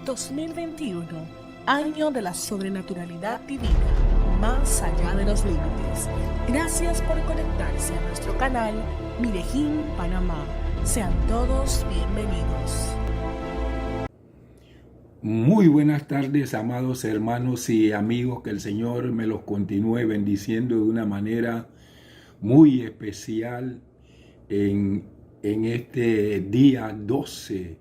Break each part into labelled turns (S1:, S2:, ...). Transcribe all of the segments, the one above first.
S1: 2021, año de la sobrenaturalidad divina, más allá de los límites. Gracias por conectarse a nuestro canal Mirejín Panamá. Sean todos bienvenidos.
S2: Muy buenas tardes, amados hermanos y amigos, que el Señor me los continúe bendiciendo de una manera muy especial en este día 12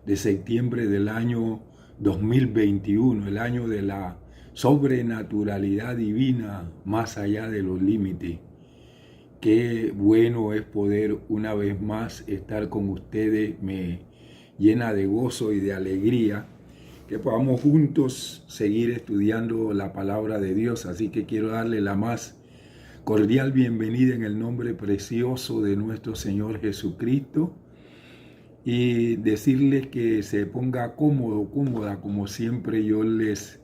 S2: de septiembre del año 2021, el año de la sobrenaturalidad divina más allá de los límites. Qué bueno es poder una vez más estar con ustedes, me llena de gozo y de alegría que podamos juntos seguir estudiando la palabra de Dios. Así que quiero darle la más cordial bienvenida en el nombre precioso de nuestro Señor Jesucristo y decirles que se ponga cómodo, cómoda, como siempre yo les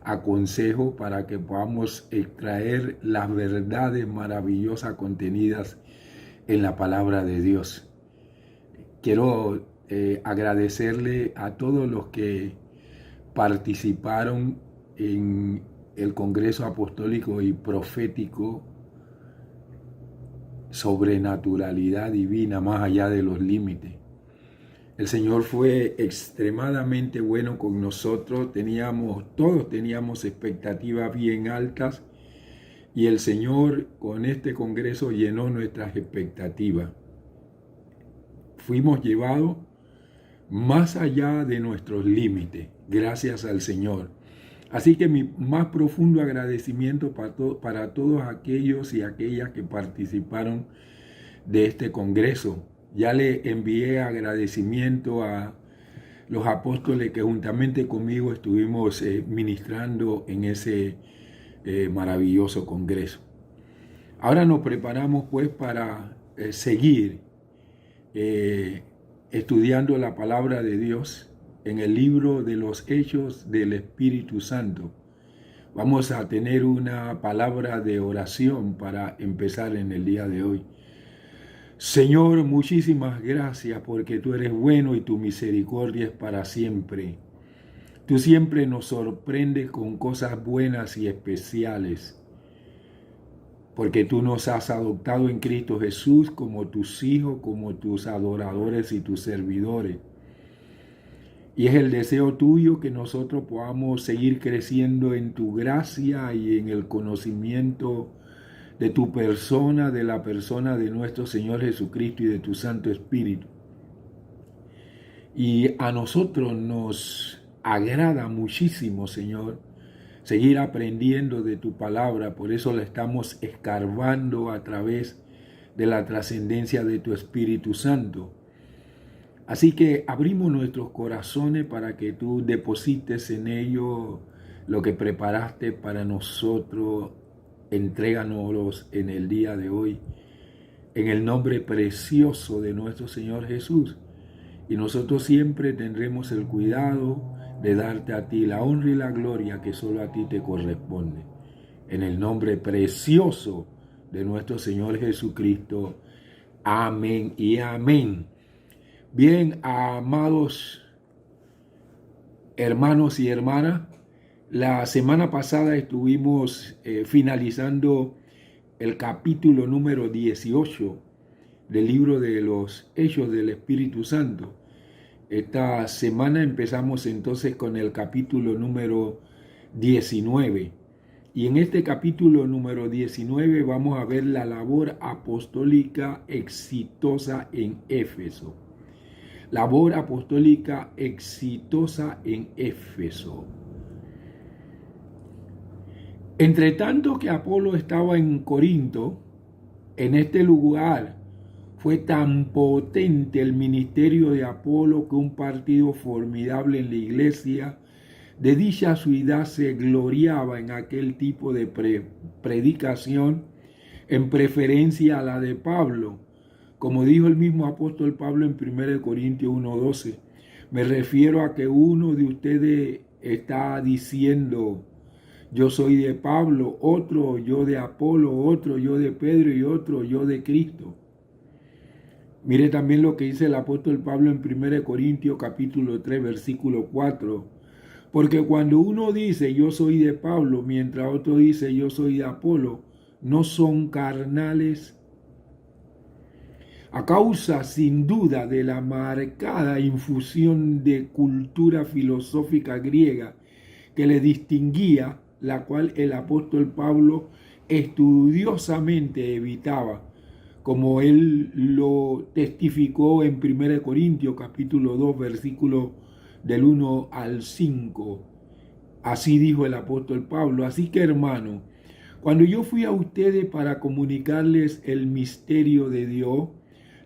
S2: aconsejo, para que podamos extraer las verdades maravillosas contenidas en la palabra de Dios. Quiero agradecerle a todos los que participaron en el Congreso Apostólico y Profético Sobrenaturalidad Divina más allá de los límites. El Señor fue extremadamente bueno con nosotros, todos teníamos expectativas bien altas y el Señor con este congreso llenó nuestras expectativas. Fuimos llevados más allá de nuestros límites, gracias al Señor. Así que mi más profundo agradecimiento para todos aquellos y aquellas que participaron de este congreso. Ya le envié agradecimiento a los apóstoles que juntamente conmigo estuvimos ministrando en ese maravilloso congreso. Ahora nos preparamos pues para seguir estudiando la palabra de Dios en el libro de los Hechos del Espíritu Santo. Vamos a tener una palabra de oración para empezar en el día de hoy. Señor, muchísimas gracias porque tú eres bueno y tu misericordia es para siempre. Tú siempre nos sorprendes con cosas buenas y especiales, porque tú nos has adoptado en Cristo Jesús como tus hijos, como tus adoradores y tus servidores. Y es el deseo tuyo que nosotros podamos seguir creciendo en tu gracia y en el conocimiento de tu persona, de la persona de nuestro Señor Jesucristo y de tu Santo Espíritu. Y a nosotros nos agrada muchísimo, Señor, seguir aprendiendo de tu palabra. Por eso la estamos escarbando a través de la trascendencia de tu Espíritu Santo. Así que abrimos nuestros corazones para que tú deposites en ellos lo que preparaste para nosotros. Entréganos en el día de hoy, en el nombre precioso de nuestro Señor Jesús. Y nosotros siempre tendremos el cuidado de darte a ti la honra y la gloria que solo a ti te corresponde. En el nombre precioso de nuestro Señor Jesucristo. Amén y amén. Bien, amados hermanos y hermanas, la semana pasada estuvimos finalizando el capítulo número 18 del libro de los Hechos del Espíritu Santo. Esta semana empezamos entonces con el capítulo número 19. Y en este capítulo número 19 vamos a ver la labor apostólica exitosa en Éfeso. Labor apostólica exitosa en Éfeso. Entre tanto que Apolo estaba en Corinto, en este lugar fue tan potente el ministerio de Apolo que un partido formidable en la iglesia de dicha ciudad se gloriaba en aquel tipo de predicación en preferencia a la de Pablo. Como dijo el mismo apóstol Pablo en 1 Corintios 1:12, me refiero a que uno de ustedes está diciendo: yo soy de Pablo, otro yo de Apolo, otro yo de Pedro y otro yo de Cristo. Mire también lo que dice el apóstol Pablo en 1 Corintios capítulo 3, versículo 4. Porque cuando uno dice yo soy de Pablo, mientras otro dice yo soy de Apolo, no son carnales. A causa sin duda de la marcada infusión de cultura filosófica griega que le distinguía, la cual el apóstol Pablo estudiosamente evitaba, como él lo testificó en 1 Corintios capítulo 2, versículo del 1 al 5. Así dijo el apóstol Pablo. Así que, hermano, cuando yo fui a ustedes para comunicarles el misterio de Dios,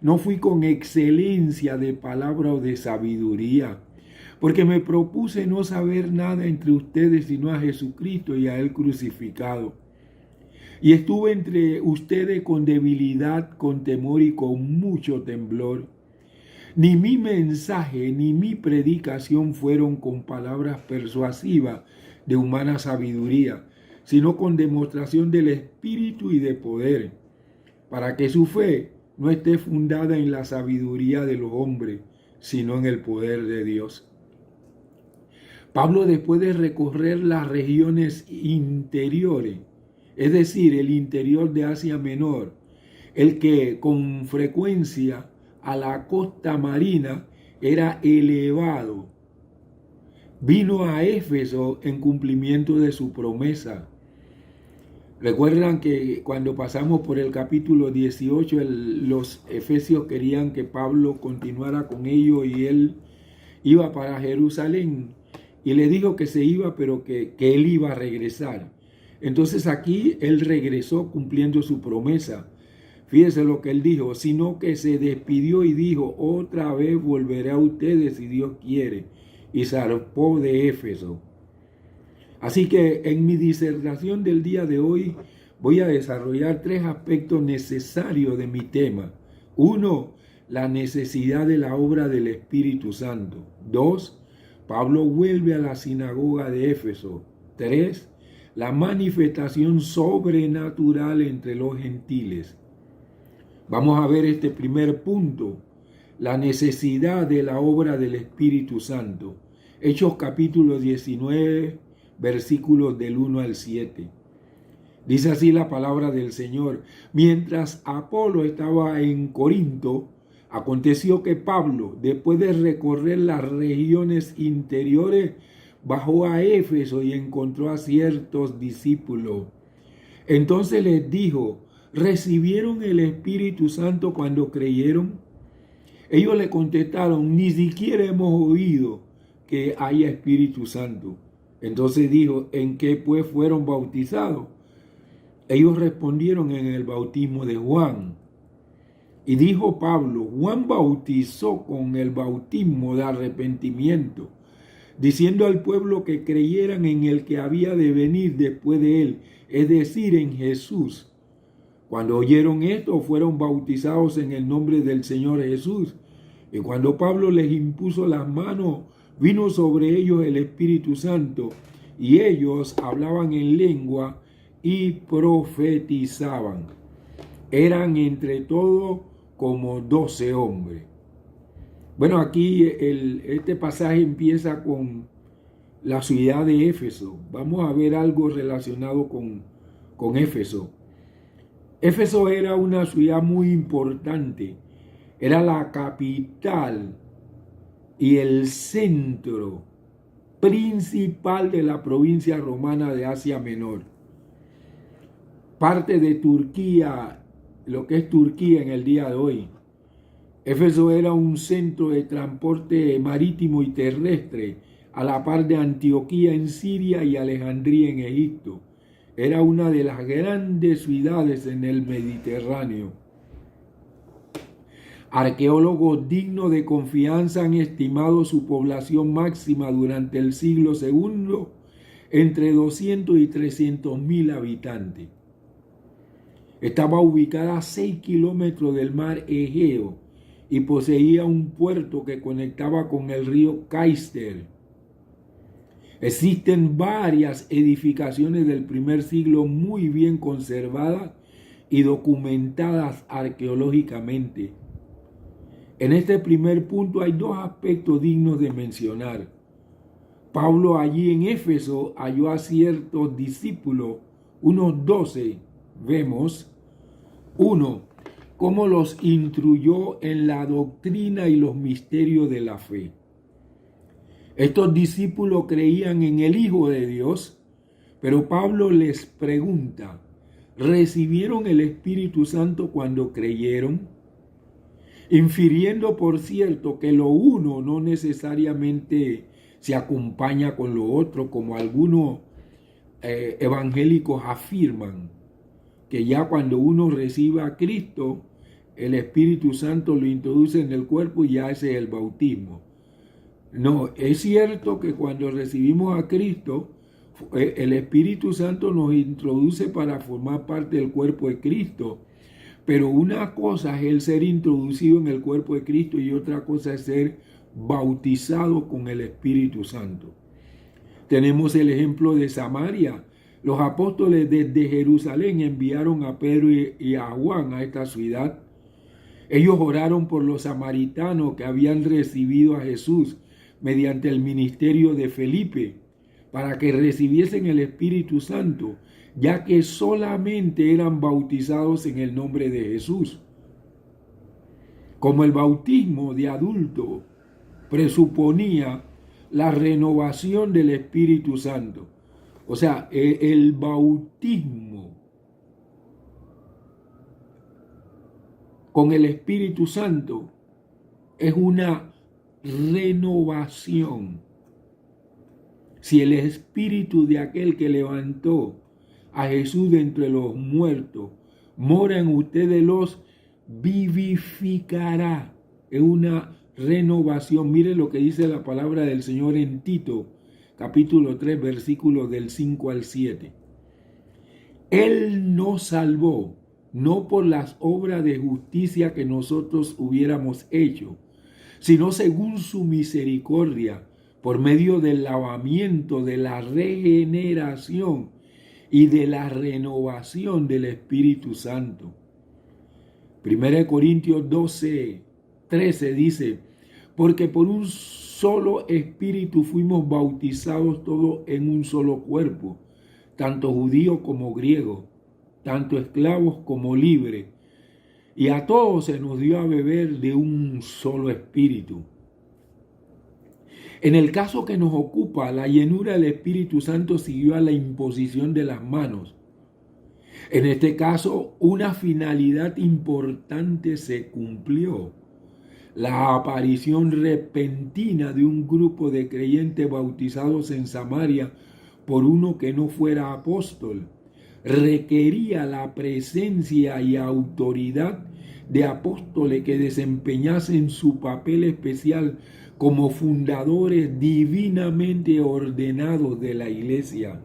S2: no fui con excelencia de palabra o de sabiduría, porque me propuse no saber nada entre ustedes sino a Jesucristo y a Él crucificado. Y estuve entre ustedes con debilidad, con temor y con mucho temblor. Ni mi mensaje ni mi predicación fueron con palabras persuasivas de humana sabiduría, sino con demostración del Espíritu y de poder, para que su fe no esté fundada en la sabiduría de los hombres, sino en el poder de Dios. Pablo, después de recorrer las regiones interiores, es decir, el interior de Asia Menor, el que con frecuencia a la costa marina era elevado, vino a Éfeso en cumplimiento de su promesa. Recuerdan que cuando pasamos por el capítulo 18, los efesios querían que Pablo continuara con ellos y él iba para Jerusalén y le dijo que se iba, pero que él iba a regresar. Entonces aquí él regresó cumpliendo su promesa. Fíjese lo que él dijo, sino que se despidió y dijo, otra vez volveré a ustedes si Dios quiere, y zarpó de Éfeso. Así que en mi disertación del día de hoy voy a desarrollar 3 aspectos necesarios de mi tema. 1, la necesidad de la obra del Espíritu Santo. 2, Pablo vuelve a la sinagoga de Éfeso. 3, la manifestación sobrenatural entre los gentiles. Vamos a ver este primer punto, la necesidad de la obra del Espíritu Santo. Hechos capítulo 19, versículos del 1 al 7. Dice así la palabra del Señor. Mientras Apolo estaba en Corinto, aconteció que Pablo, después de recorrer las regiones interiores, bajó a Éfeso y encontró a ciertos discípulos. Entonces les dijo, ¿recibieron el Espíritu Santo cuando creyeron? Ellos le contestaron, ni siquiera hemos oído que haya Espíritu Santo. Entonces dijo, ¿en qué pues fueron bautizados? Ellos respondieron, en el bautismo de Juan. Y dijo Pablo, Juan bautizó con el bautismo de arrepentimiento, diciendo al pueblo que creyeran en el que había de venir después de él, es decir, en Jesús. Cuando oyeron esto, fueron bautizados en el nombre del Señor Jesús. Y cuando Pablo les impuso las manos, vino sobre ellos el Espíritu Santo, y ellos hablaban en lengua y profetizaban. Eran entre todos como 12 hombres. Bueno, aquí este pasaje empieza con la ciudad de Éfeso. Vamos a ver algo relacionado con Éfeso. Éfeso era una ciudad muy importante. Era la capital y el centro principal de la provincia romana de Asia Menor. Parte de Turquía, lo que es Turquía en el día de hoy. Éfeso era un centro de transporte marítimo y terrestre, a la par de Antioquía en Siria y Alejandría en Egipto. Era una de las grandes ciudades en el Mediterráneo. Arqueólogos dignos de confianza han estimado su población máxima durante el siglo II entre 200 y 300 mil habitantes. Estaba ubicada a 6 kilómetros del mar Egeo y poseía un puerto que conectaba con el río Cayster. Existen varias edificaciones del primer siglo muy bien conservadas y documentadas arqueológicamente. En este primer punto hay dos aspectos dignos de mencionar. Pablo allí en Éfeso halló a ciertos discípulos, unos 12, vemos. Uno, cómo los instruyó en la doctrina y los misterios de la fe. Estos discípulos creían en el Hijo de Dios, pero Pablo les pregunta, ¿recibieron el Espíritu Santo cuando creyeron? Infiriendo, por cierto, que lo uno no necesariamente se acompaña con lo otro, como algunos evangélicos afirman, que ya cuando uno recibe a Cristo, el Espíritu Santo lo introduce en el cuerpo y ya ese es el bautismo. No, es cierto que cuando recibimos a Cristo, el Espíritu Santo nos introduce para formar parte del cuerpo de Cristo. Pero una cosa es el ser introducido en el cuerpo de Cristo y otra cosa es ser bautizado con el Espíritu Santo. Tenemos el ejemplo de Samaria. Los apóstoles desde Jerusalén enviaron a Pedro y a Juan a esta ciudad. Ellos oraron por los samaritanos que habían recibido a Jesús mediante el ministerio de Felipe, para que recibiesen el Espíritu Santo, ya que solamente eran bautizados en el nombre de Jesús. Como el bautismo de adulto presuponía la renovación del Espíritu Santo, o sea, el bautismo con el Espíritu Santo es una renovación. Si el Espíritu de aquel que levantó a Jesús de entre los muertos mora en ustedes, los vivificará. Es una renovación. Mire lo que dice la palabra del Señor en Tito, capítulo 3, versículos del 5 al 7. Él nos salvó, no por las obras de justicia que nosotros hubiéramos hecho, sino según su misericordia, por medio del lavamiento, de la regeneración y de la renovación del Espíritu Santo. 1 Corintios 12, 13 dice, porque por un solo Espíritu fuimos bautizados todos en un solo cuerpo, tanto judíos como griegos, tanto esclavos como libres, y a todos se nos dio a beber de un solo Espíritu. En el caso que nos ocupa, la llenura del Espíritu Santo siguió a la imposición de las manos. En este caso, una finalidad importante se cumplió: la aparición repentina de un grupo de creyentes bautizados en Samaria por uno que no fuera apóstol. Requería la presencia y autoridad de apóstoles que desempeñasen su papel especial como fundadores divinamente ordenados de la iglesia.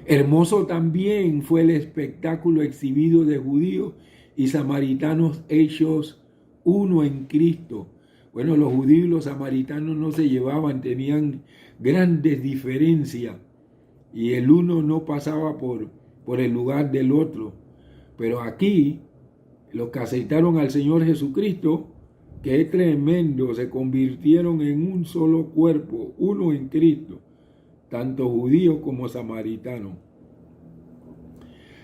S2: Hermoso también fue el espectáculo exhibido de judíos y samaritanos hechos uno en Cristo. Bueno, los judíos y los samaritanos no se llevaban, tenían grandes diferencias y el uno no pasaba por el lugar del otro. Pero aquí, los que aceptaron al Señor Jesucristo, que es tremendo, se convirtieron en un solo cuerpo, uno en Cristo, tanto judíos como samaritanos.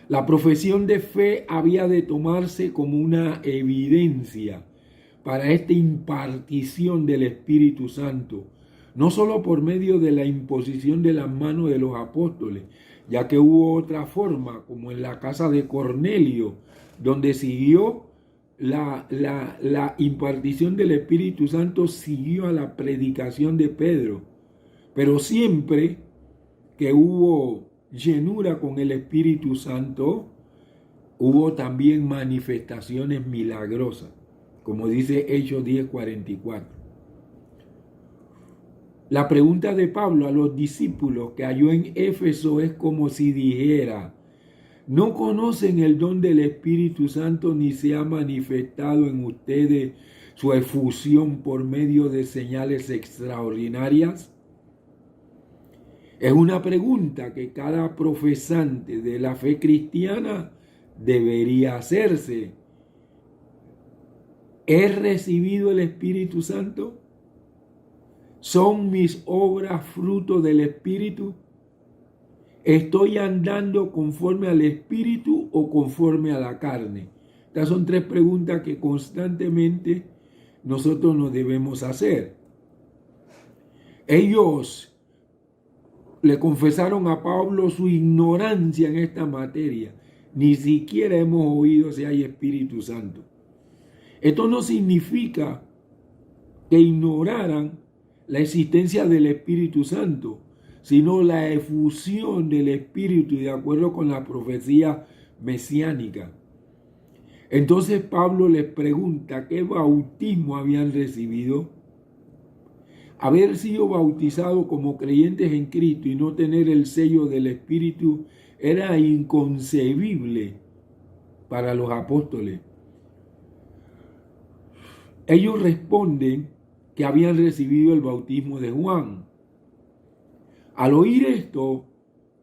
S2: La profesión de fe había de tomarse como una evidencia para esta impartición del Espíritu Santo, no solo por medio de la imposición de las manos de los apóstoles, ya que hubo otra forma, como en la casa de Cornelio, donde siguió la impartición del Espíritu Santo, siguió a la predicación de Pedro. Pero siempre que hubo llenura con el Espíritu Santo, hubo también manifestaciones milagrosas, como dice Hechos 10:44. La pregunta de Pablo a los discípulos que halló en Éfeso es como si dijera: ¿no conocen el don del Espíritu Santo ni se ha manifestado en ustedes su efusión por medio de señales extraordinarias? Es una pregunta que cada profesante de la fe cristiana debería hacerse. ¿He recibido el Espíritu Santo? ¿Son mis obras fruto del Espíritu? ¿Estoy andando conforme al Espíritu o conforme a la carne? Estas son tres preguntas que constantemente nosotros nos debemos hacer. Ellos le confesaron a Pablo su ignorancia en esta materia. Ni siquiera hemos oído si hay Espíritu Santo. Esto no significa que ignoraran la existencia del Espíritu Santo, sino la efusión del Espíritu de acuerdo con la profecía mesiánica. Entonces Pablo les pregunta qué bautismo habían recibido. Haber sido bautizado como creyentes en Cristo y no tener el sello del Espíritu era inconcebible para los apóstoles. Ellos responden que habían recibido el bautismo de Juan. Al oír esto,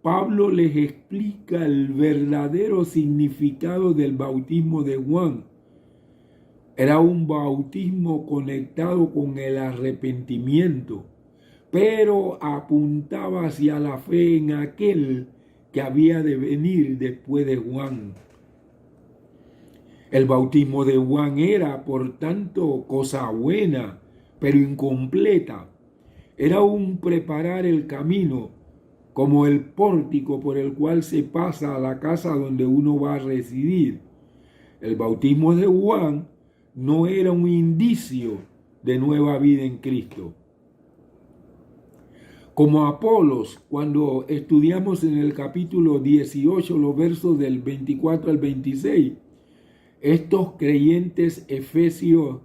S2: Pablo les explica el verdadero significado del bautismo de Juan. Era un bautismo conectado con el arrepentimiento, pero apuntaba hacia la fe en aquel que había de venir después de Juan. El bautismo de Juan era, por tanto, cosa buena, pero incompleta. Era un preparar el camino, como el pórtico por el cual se pasa a la casa donde uno va a residir. El bautismo de Juan no era un indicio de nueva vida en Cristo. Como Apolos, cuando estudiamos en el capítulo 18, los versos del 24 al 26, estos creyentes efesios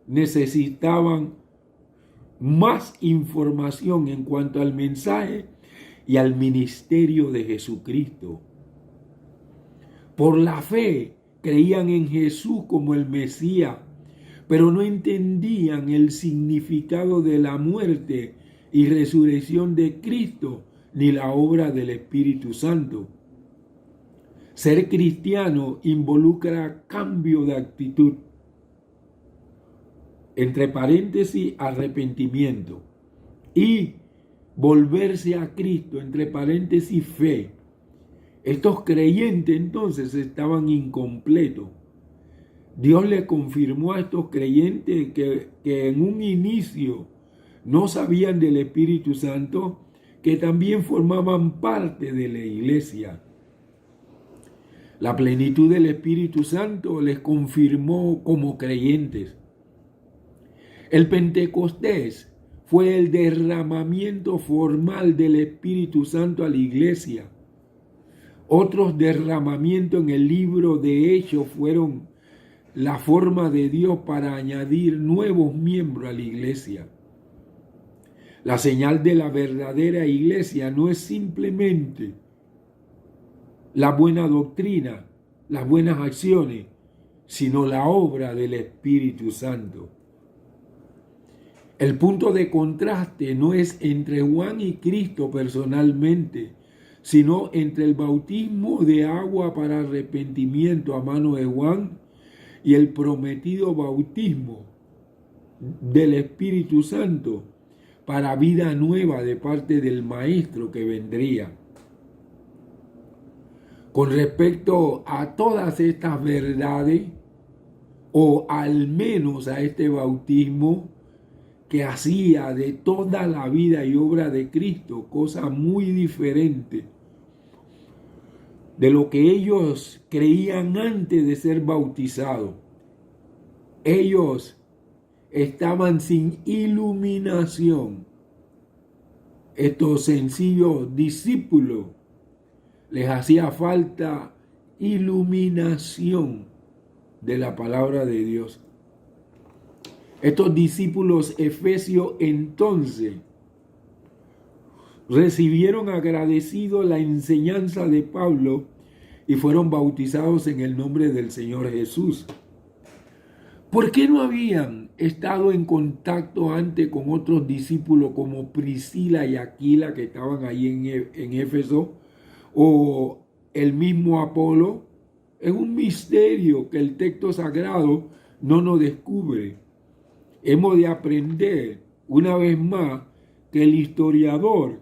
S2: necesitaban más información en cuanto al mensaje y al ministerio de Jesucristo. Por la fe creían en Jesús como el Mesías, pero no entendían el significado de la muerte y resurrección de Cristo ni la obra del Espíritu Santo. Ser cristiano involucra cambio de actitud. Entre paréntesis, arrepentimiento. Y volverse a Cristo, entre paréntesis, fe. Estos creyentes entonces estaban incompletos. Dios le confirmó a estos creyentes que en un inicio no sabían del Espíritu Santo, que también formaban parte de la iglesia. La plenitud del Espíritu Santo les confirmó como creyentes. El Pentecostés fue el derramamiento formal del Espíritu Santo a la iglesia. Otros derramamientos en el libro de Hechos fueron la forma de Dios para añadir nuevos miembros a la iglesia. La señal de la verdadera iglesia no es simplemente la buena doctrina, las buenas acciones, sino la obra del Espíritu Santo. El punto de contraste no es entre Juan y Cristo personalmente, sino entre el bautismo de agua para arrepentimiento a mano de Juan y el prometido bautismo del Espíritu Santo para vida nueva de parte del Maestro que vendría. Con respecto a todas estas verdades, o al menos a este bautismo que hacía de toda la vida y obra de Cristo, cosa muy diferente de lo que ellos creían antes de ser bautizados. Ellos estaban sin iluminación. Estos sencillos discípulos les hacía falta iluminación de la palabra de Dios. Estos discípulos efesios entonces recibieron agradecido la enseñanza de Pablo y fueron bautizados en el nombre del Señor Jesús. ¿Por qué no habían estado en contacto antes con otros discípulos como Priscila y Aquila que estaban ahí en Éfeso, o el mismo Apolo? Es un misterio que el texto sagrado no nos descubre. Hemos de aprender una vez más que el historiador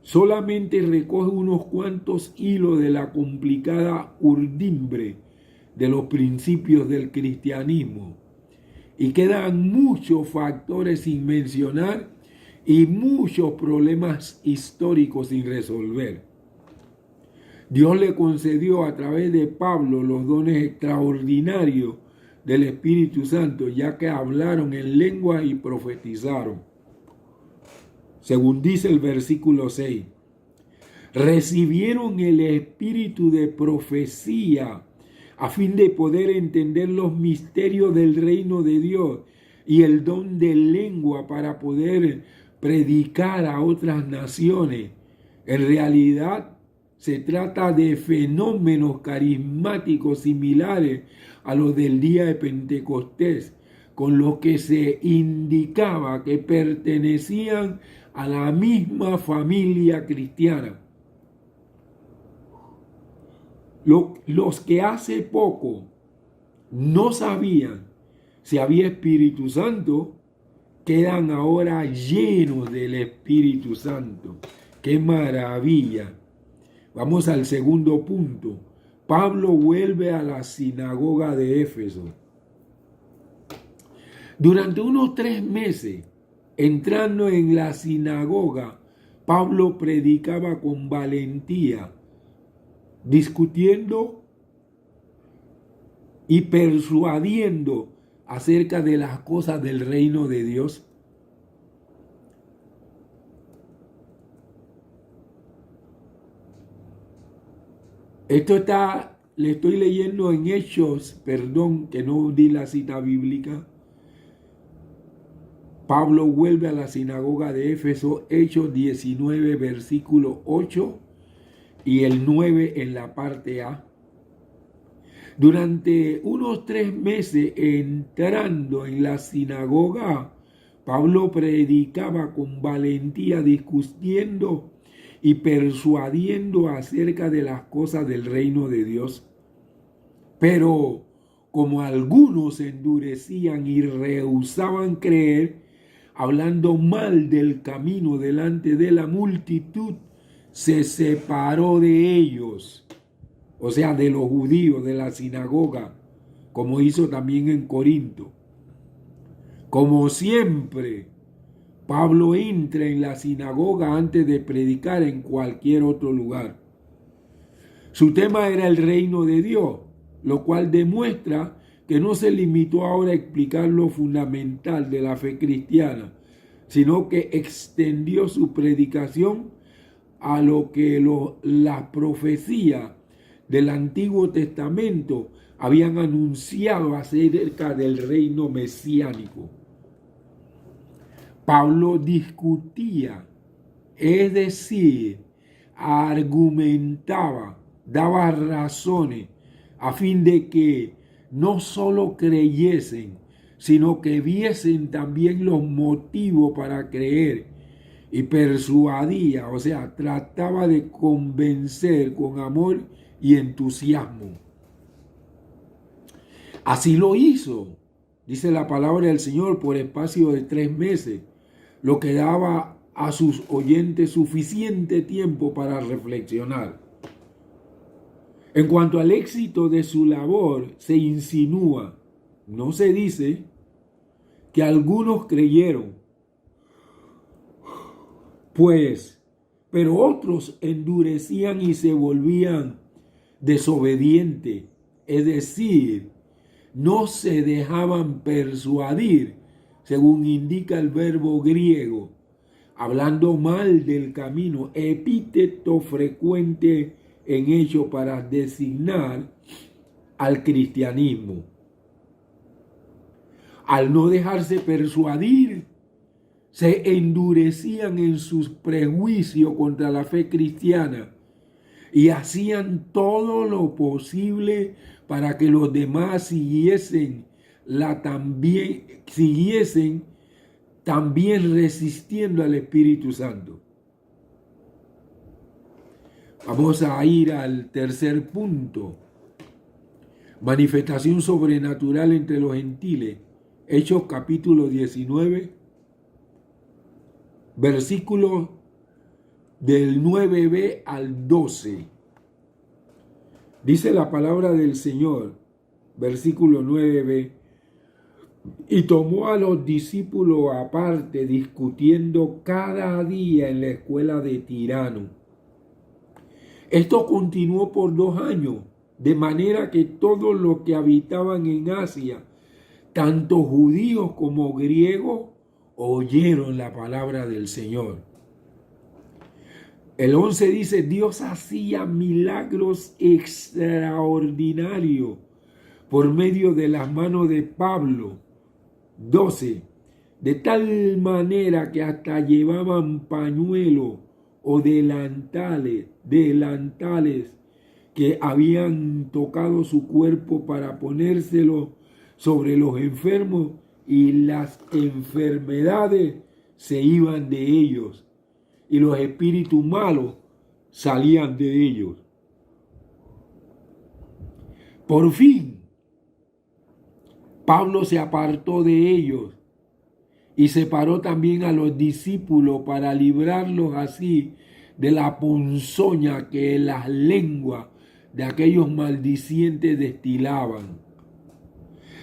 S2: solamente recoge unos cuantos hilos de la complicada urdimbre de los principios del cristianismo y quedan muchos factores sin mencionar y muchos problemas históricos sin resolver. Dios le concedió a través de Pablo los dones extraordinarios del Espíritu Santo, ya que hablaron en lengua y profetizaron. Según dice el versículo 6, recibieron el espíritu de profecía a fin de poder entender los misterios del reino de Dios y el don de lengua para poder predicar a otras naciones. En realidad se trata de fenómenos carismáticos similares a los del día de Pentecostés, con los que se indicaba que pertenecían a la misma familia cristiana. Los que hace poco no sabían si había Espíritu Santo, quedan ahora llenos del Espíritu Santo. ¡Qué maravilla! Vamos al segundo punto. Pablo vuelve a la sinagoga de Éfeso. Durante unos 3 meses, entrando en la sinagoga, Pablo predicaba con valentía, discutiendo y persuadiendo acerca de las cosas del reino de Dios. Esto le estoy leyendo en Hechos, perdón que no di la cita bíblica. Pablo vuelve a la sinagoga de Éfeso, Hechos 19, versículo 8 y el 9 en la parte A. Durante unos 3 meses entrando en la sinagoga, Pablo predicaba con valentía, discutiendo y persuadiendo acerca de las cosas del reino de Dios. Pero como algunos se endurecían y rehusaban creer, hablando mal del camino delante de la multitud, se separó de ellos, o sea, de los judíos, de la sinagoga, como hizo también en Corinto. Como siempre, Pablo entra en la sinagoga antes de predicar en cualquier otro lugar. Su tema era el reino de Dios, lo cual demuestra que no se limitó ahora a explicar lo fundamental de la fe cristiana, sino que extendió su predicación a lo que las profecías del Antiguo Testamento habían anunciado acerca del reino mesiánico. Pablo discutía, es decir, argumentaba, daba razones a fin de que no solo creyesen, sino que viesen también los motivos para creer, y persuadía, o sea, trataba de convencer con amor y entusiasmo. Así lo hizo, dice la palabra del Señor, por espacio de 3 meses, lo que daba a sus oyentes suficiente tiempo para reflexionar. En cuanto al éxito de su labor, se insinúa, no se dice, que algunos creyeron, pero otros endurecían y se volvían desobedientes, es decir, no se dejaban persuadir, según indica el verbo griego, hablando mal del camino, epíteto frecuente en hecho para designar al cristianismo. Al no dejarse persuadir, se endurecían en sus prejuicios contra la fe cristiana y hacían todo lo posible para que los demás siguiesen también resistiendo al Espíritu Santo. Vamos a ir al tercer punto. Manifestación sobrenatural entre los gentiles. Hechos capítulo 19, versículos del 9b al 12. Dice la palabra del Señor, versículo 9b, y tomó a los discípulos aparte, discutiendo cada día en la escuela de Tirano. Esto continuó por 2 años, de manera que todos los que habitaban en Asia, tanto judíos como griegos, oyeron la palabra del Señor. El 11 dice, Dios hacía milagros extraordinarios por medio de las manos de Pablo. 12. De tal manera que hasta llevaban pañuelos o delantales que habían tocado su cuerpo para ponérselo sobre los enfermos, y las enfermedades se iban de ellos y los espíritus malos salían de ellos. Por fin, Pablo se apartó de ellos y separó también a los discípulos para librarlos así de la ponzoña que las lenguas de aquellos maldicientes destilaban.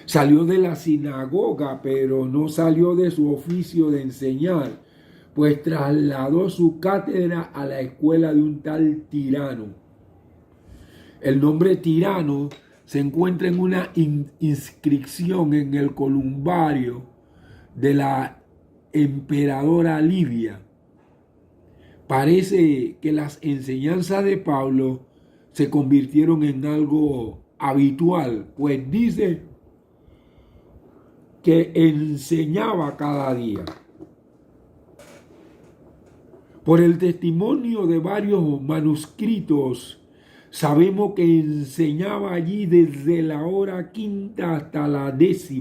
S2: Salió de la sinagoga, pero no salió de su oficio de enseñar, pues trasladó su cátedra a la escuela de un tal Tirano. El nombre Tirano se encuentra en una inscripción en el columbario de la emperadora Livia. Parece que las enseñanzas de Pablo se convirtieron en algo habitual, pues dice que enseñaba cada día. Por el testimonio de varios manuscritos, sabemos que enseñaba allí desde la hora 5 hasta la 10,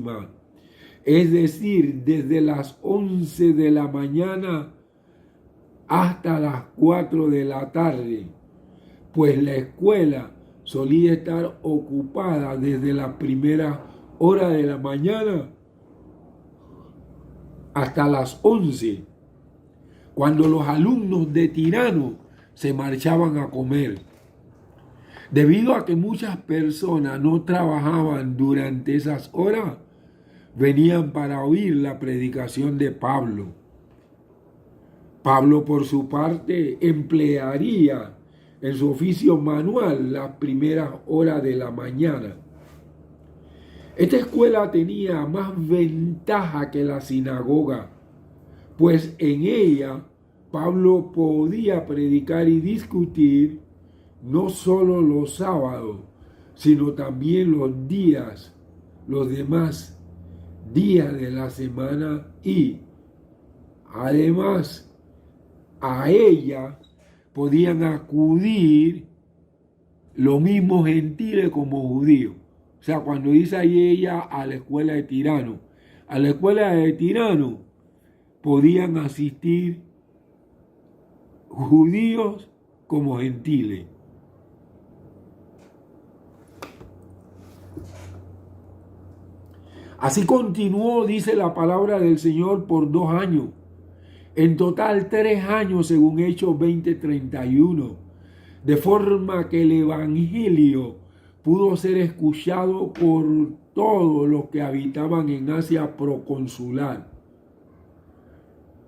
S2: es decir, desde las 11 de la mañana hasta las 4 de la tarde, pues la escuela solía estar ocupada desde la primera hora de la mañana hasta las 11, cuando los alumnos de Tirano se marchaban a comer. Debido a que muchas personas no trabajaban durante esas horas, venían para oír la predicación de Pablo. Pablo, por su parte, emplearía en su oficio manual las primeras horas de la mañana. Esta escuela tenía más ventaja que la sinagoga, pues en ella Pablo podía predicar y discutir no solo los sábados, sino también los demás días de la semana, y además a ella podían acudir los mismos gentiles como judíos. O sea, cuando dice ahí ella a la escuela de Tirano, a la escuela de Tirano podían asistir judíos como gentiles. Así continuó, dice la palabra del Señor, por 2 años. En total 3 años, según Hechos 20:31. De forma que el evangelio pudo ser escuchado por todos los que habitaban en Asia proconsular.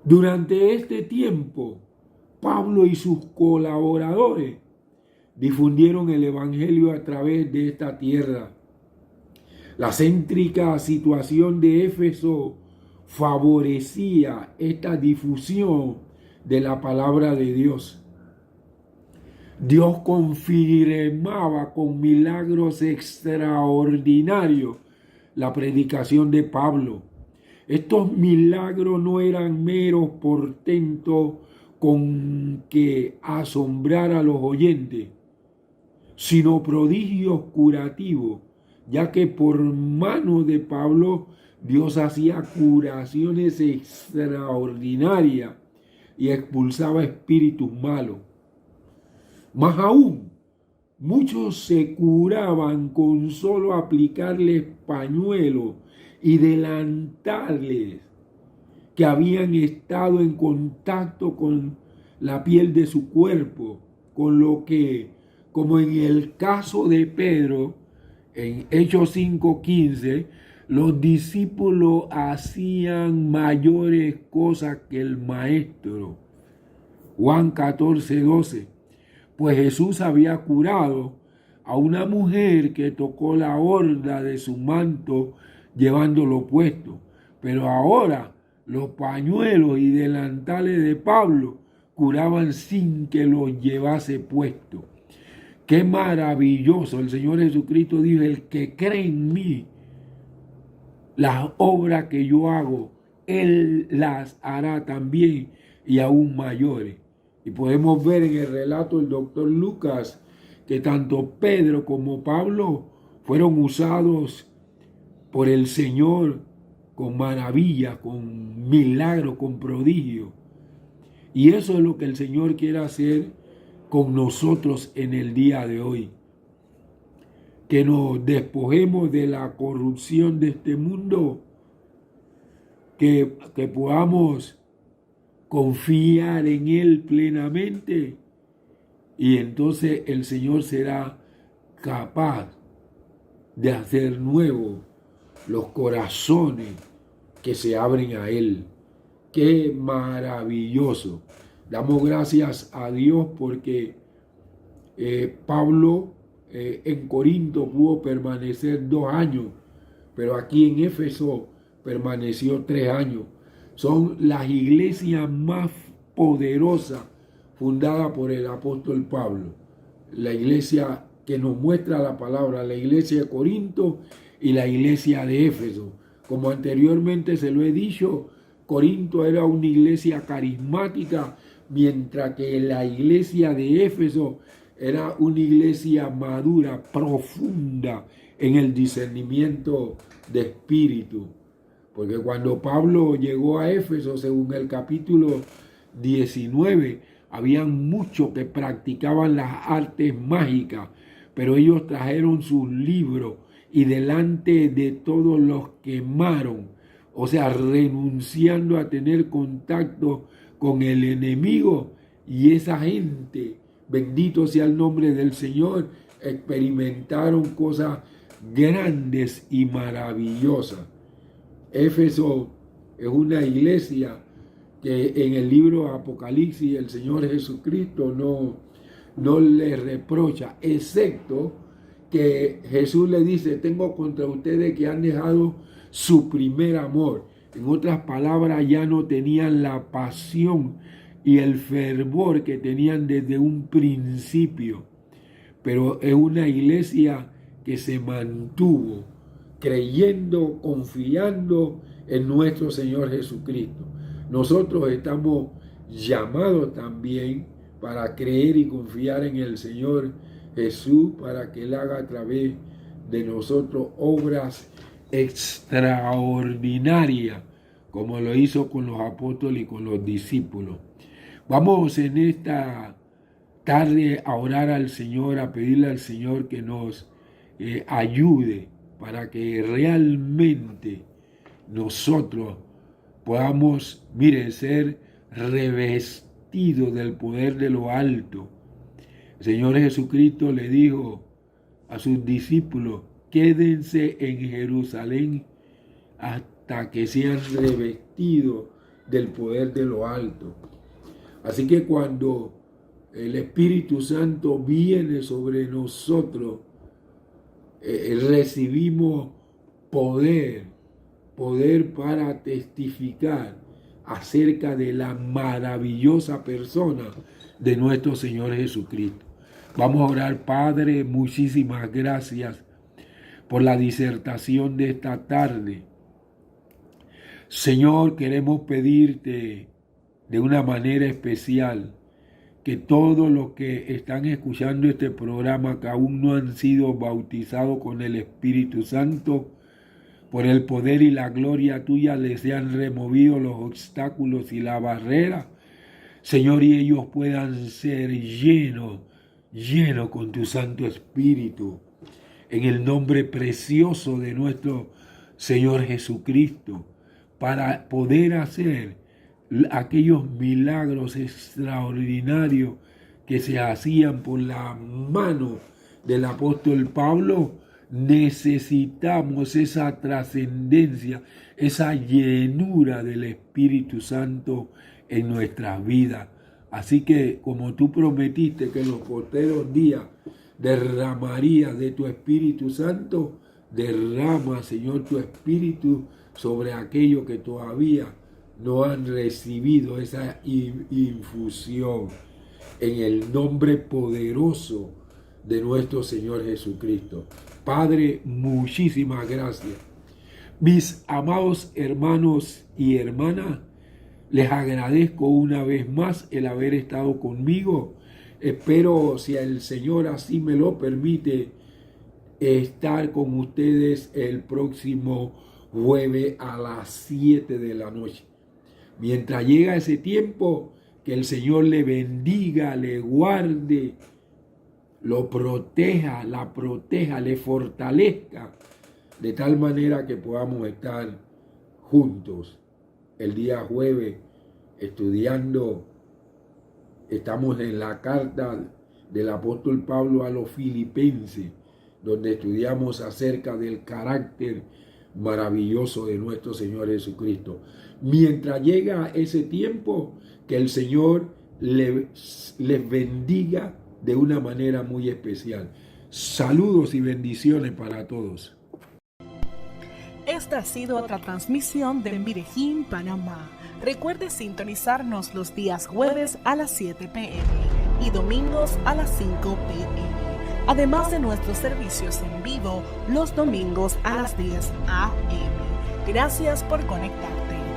S2: Durante este tiempo, Pablo y sus colaboradores difundieron el evangelio a través de esta tierra. La céntrica situación de Éfeso favorecía esta difusión de la palabra de Dios. Dios confirmaba con milagros extraordinarios la predicación de Pablo. Estos milagros no eran meros portentos con que asombrar a los oyentes, sino prodigios curativos, ya que por mano de Pablo Dios hacía curaciones extraordinarias y expulsaba espíritus malos. Más aún, muchos se curaban con solo aplicarles pañuelos y delantales que habían estado en contacto con la piel de su cuerpo, con lo que, como en el caso de Pedro, en Hechos 5:15, los discípulos hacían mayores cosas que el maestro. Juan 14:12, pues Jesús había curado a una mujer que tocó la orla de su manto llevándolo puesto, pero ahora los pañuelos y delantales de Pablo curaban sin que los llevase puesto. Qué maravilloso. El Señor Jesucristo dijo: el que cree en mí, las obras que yo hago, Él las hará también y aún mayores. Y podemos ver en el relato del doctor Lucas que tanto Pedro como Pablo fueron usados por el Señor con maravilla, con milagro, con prodigio. Y eso es lo que el Señor quiere hacer con nosotros en el día de hoy. Que nos despojemos de la corrupción de este mundo, que podamos confiar en Él plenamente, y entonces el Señor será capaz de hacer nuevos los corazones que se abren a Él. ¡Qué maravilloso! Damos gracias a Dios porque Pablo en Corinto pudo permanecer 2 años, pero aquí en Éfeso permaneció 3 años. Son las iglesias más poderosas fundadas por el apóstol Pablo. La iglesia que nos muestra la palabra, la iglesia de Corinto y la iglesia de Éfeso. Como anteriormente se lo he dicho, Corinto era una iglesia carismática, mientras que la iglesia de Éfeso era una iglesia madura, profunda en el discernimiento de espíritu. Porque cuando Pablo llegó a Éfeso, según el capítulo 19, habían muchos que practicaban las artes mágicas, pero ellos trajeron sus libros y delante de todos los quemaron, o sea, renunciando a tener contacto con el enemigo, y esa gente, bendito sea el nombre del Señor, experimentaron cosas grandes y maravillosas. Éfeso es una iglesia que en el libro Apocalipsis el Señor Jesucristo no le reprocha, excepto que Jesús le dice: tengo contra ustedes que han dejado su primer amor. En otras palabras, ya no tenían la pasión y el fervor que tenían desde un principio. Pero es una iglesia que se mantuvo creyendo, confiando en nuestro Señor Jesucristo. Nosotros estamos llamados también para creer y confiar en el Señor Jesús, para que Él haga a través de nosotros obras extraordinarias, como lo hizo con los apóstoles y con los discípulos. Vamos en esta tarde a orar al Señor, a pedirle al Señor que nos ayude para que realmente nosotros podamos, ser revestidos del poder de lo alto. El Señor Jesucristo le dijo a sus discípulos: quédense en Jerusalén hasta que sean revestidos del poder de lo alto. Así que cuando el Espíritu Santo viene sobre nosotros, recibimos poder para testificar acerca de la maravillosa persona de nuestro Señor Jesucristo. Vamos a orar. Padre, muchísimas gracias por la disertación de esta tarde. Señor, queremos pedirte de una manera especial que todos los que están escuchando este programa, que aún no han sido bautizados con el Espíritu Santo, por el poder y la gloria tuya les sean removidos los obstáculos y la barrera, Señor, y ellos puedan ser llenos lleno con tu Santo Espíritu, en el nombre precioso de nuestro Señor Jesucristo, para poder hacer aquellos milagros extraordinarios que se hacían por la mano del apóstol Pablo. Necesitamos esa trascendencia, esa llenura del Espíritu Santo en nuestras vidas. Así que como tú prometiste que en los postreros días derramarías de tu Espíritu Santo, derrama, Señor, tu Espíritu sobre aquellos que todavía no han recibido esa infusión, en el nombre poderoso de nuestro Señor Jesucristo. Padre, muchísimas gracias. Mis amados hermanos y hermanas, les agradezco una vez más el haber estado conmigo. Espero, si el Señor así me lo permite, estar con ustedes el próximo jueves a las 7 de la noche. Mientras llega ese tiempo, que el Señor le bendiga, le guarde, lo proteja, la proteja, le fortalezca, de tal manera que podamos estar juntos el día jueves estudiando. Estamos en la carta del apóstol Pablo a los Filipenses, donde estudiamos acerca del carácter maravilloso de nuestro Señor Jesucristo. Mientras llega ese tiempo, que el Señor les bendiga de una manera muy especial. Saludos y bendiciones para todos.
S1: Esta ha sido otra transmisión de Medellín, Panamá. Recuerde sintonizarnos los días jueves a las 7 p.m. y domingos a las 5 p.m. Además de nuestros servicios en vivo los domingos a las 10 a.m. Gracias por conectarte.